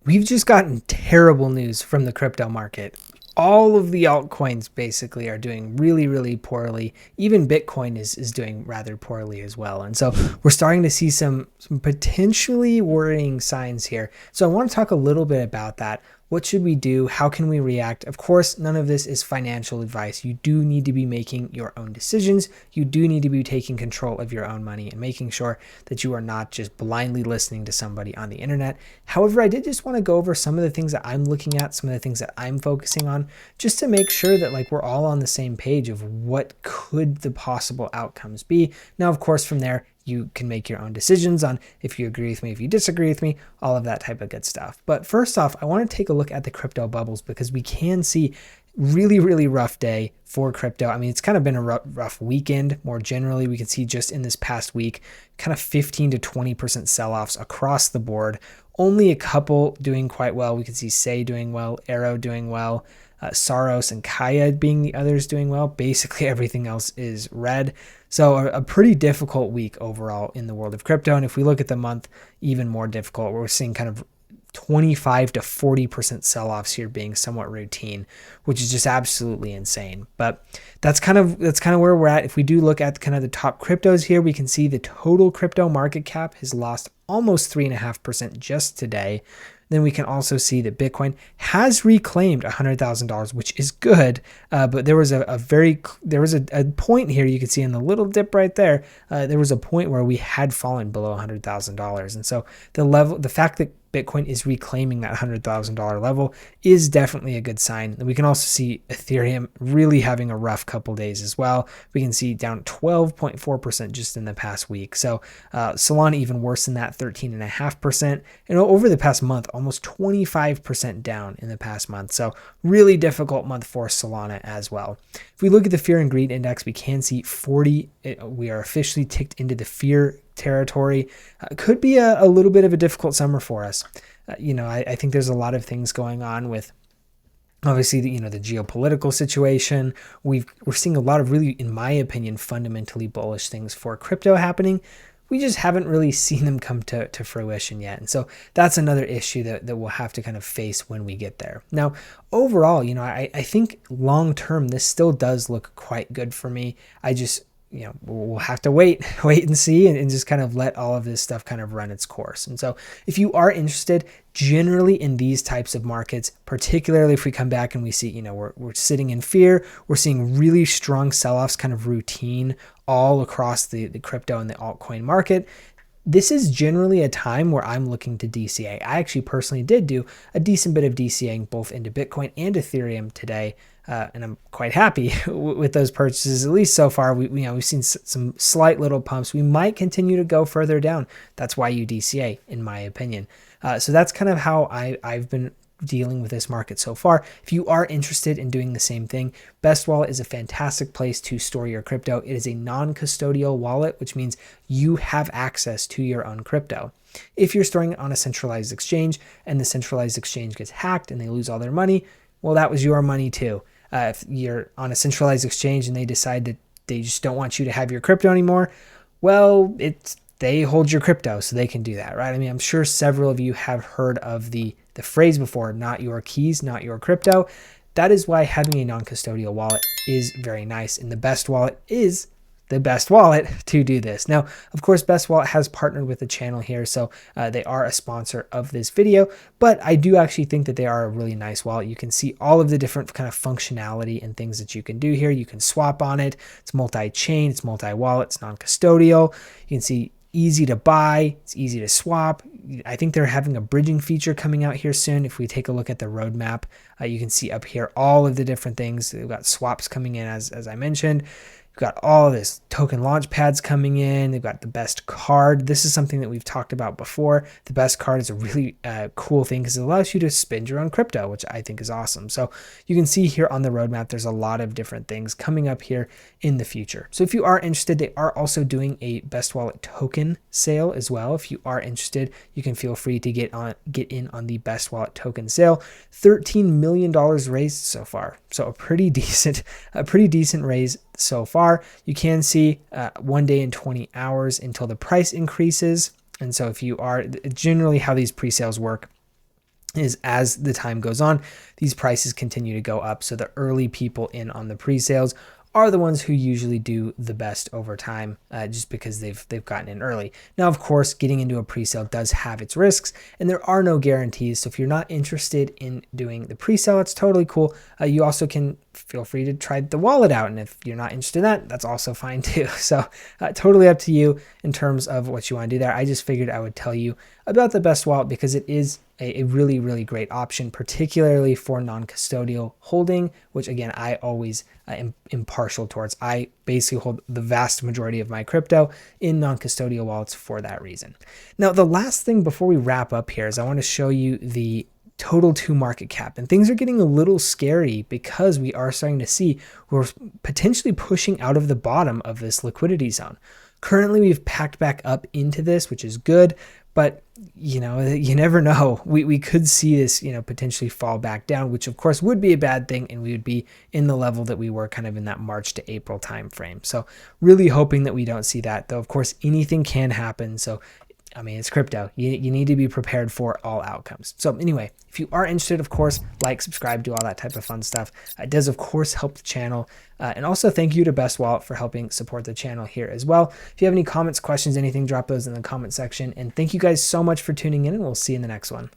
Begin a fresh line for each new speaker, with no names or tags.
We've just gotten terrible news from the crypto market. All of the altcoins basically are doing really, really poorly. Even Bitcoin is doing rather poorly as well. And so we're starting to see some potentially worrying signs here. So I want to talk a little bit about that. What should we do? How can we react? Of course, none of this is financial advice. You do need to be making your own decisions. You do need to be taking control of your own money and making sure that you are not just blindly listening to somebody on the internet. However, I did just want to go over some of the things that I'm looking at, some of the things that I'm focusing on, just to make sure that like we're all on the same page of what could the possible outcomes be. Now, of course, from there, you can make your own decisions on if you agree with me, if you disagree with me, all of that type of good stuff. But first off, I want to take a look at the crypto bubbles because we can see really, really rough day for crypto. I mean, it's kind of been a rough weekend. More generally, we can see just in this past week, kind of 15 to 20% sell-offs across the board. Only a couple doing quite well. We can see Say doing well, Arrow doing well, Saros and Kaya being the others doing well. Basically, everything else is red. So a pretty difficult week overall in the world of crypto. And if we look at the month, even more difficult. We're seeing kind of 25 to 40% sell-offs here being somewhat routine, which is just absolutely insane. But that's kind of where we're at. If we do look at kind of the top cryptos here, we can see the total crypto market cap has lost almost 3.5% just today. Then we can also see that Bitcoin has reclaimed $100,000, which is good. But there was a point here you can see in the little dip right there. There was a point where we had fallen below $100,000, and so the fact that Bitcoin is reclaiming that $100,000 level is definitely a good sign. And we can also see Ethereum really having a rough couple days as well. We can see down 12.4% just in the past week. So Solana even worse than that, 13.5%. And over the past month, almost 25% down in the past month. So really difficult month for Solana as well. If we look at the fear and greed index, we can see 40. We are officially ticked into the fear territory. Could be a little bit of a difficult summer for us. I think there's a lot of things going on with obviously the geopolitical situation. We're seeing a lot of really, in my opinion, fundamentally bullish things for crypto happening. We just haven't really seen them come to fruition yet. And so that's another issue that we'll have to kind of face when we get there. Now, overall, I think long term, this still does look quite good for me. I just, we'll have to wait and see and just kind of let all of this stuff kind of run its course. And so if you are interested generally in these types of markets, particularly if we come back and we see, we're sitting in fear, we're seeing really strong sell-offs kind of routine all across the crypto and the altcoin market. This is generally a time where I'm looking to DCA. I actually personally did do a decent bit of DCAing both into Bitcoin and Ethereum today. And I'm quite happy with those purchases, at least so far. We've seen some slight little pumps. We might continue to go further down. That's why you DCA, in my opinion. So that's kind of how I've been dealing with this market so far. If you are interested in doing the same thing, Best Wallet is a fantastic place to store your crypto. It is a non-custodial wallet, which means you have access to your own crypto. If you're storing it on a centralized exchange and the centralized exchange gets hacked and they lose all their money, well, that was your money too. If you're on a centralized exchange and they decide that they just don't want you to have your crypto anymore, well, they hold your crypto, so they can do that, right? I mean, I'm sure several of you have heard of the phrase before, not your keys, not your crypto. That is why having a non-custodial wallet is very nice, and the Best Wallet is the best wallet to do this. Now, of course, Best Wallet has partnered with the channel here, so they are a sponsor of this video, but I do actually think that they are a really nice wallet. You can see all of the different kind of functionality and things that you can do here. You can swap on it. It's multi-chain, it's multi-wallet, it's non-custodial. You can see easy to buy, it's easy to swap. I think they're having a bridging feature coming out here soon. If we take a look at the roadmap, you can see up here all of the different things. They've got swaps coming in, as I mentioned. We've got all of this token launch pads coming in. They've got the best card. This is something that we've talked about before. The best card is a really cool thing because it allows you to spend your own crypto, which I think is awesome. So you can see here on the roadmap, there's a lot of different things coming up here in the future. So if you are interested, they are also doing a Best Wallet token sale as well. If you are interested, you can feel free to get in on the Best Wallet token sale. $13 million raised so far. So a pretty decent raise so far. You can see 1 day and 20 hours until the price increases. And so if you are generally how these pre-sales work is as the time goes on, these prices continue to go up. So the early people in on the pre-sales are the ones who usually do the best over time, just because they've gotten in early. Now, of course, getting into a pre-sale does have its risks, and there are no guarantees. So if you're not interested in doing the pre-sale, it's totally cool. You also can feel free to try the wallet out, and if you're not interested in that, that's also fine too. So totally up to you in terms of what you want to do there. I just figured I would tell you about the best wallet because it is a really, really great option, particularly for non-custodial holding, which again, I always am impartial towards. I basically hold the vast majority of my crypto in non-custodial wallets for that reason. Now, the last thing before we wrap up here is I want to show you the total to market cap, and things are getting a little scary because we are starting to see we're potentially pushing out of the bottom of this liquidity zone. Currently, we've packed back up into this, which is good, but you never know. We could see this, potentially fall back down, which of course would be a bad thing, and we would be in the level that we were kind of in that March to April timeframe. So really hoping that we don't see that, though of course anything can happen. So it's crypto. You need to be prepared for all outcomes. So anyway, if you are interested, of course, like, subscribe, do all that type of fun stuff. It does, of course, help the channel. And also thank you to Best Wallet for helping support the channel here as well. If you have any comments, questions, anything, drop those in the comment section. And thank you guys so much for tuning in, and we'll see you in the next one.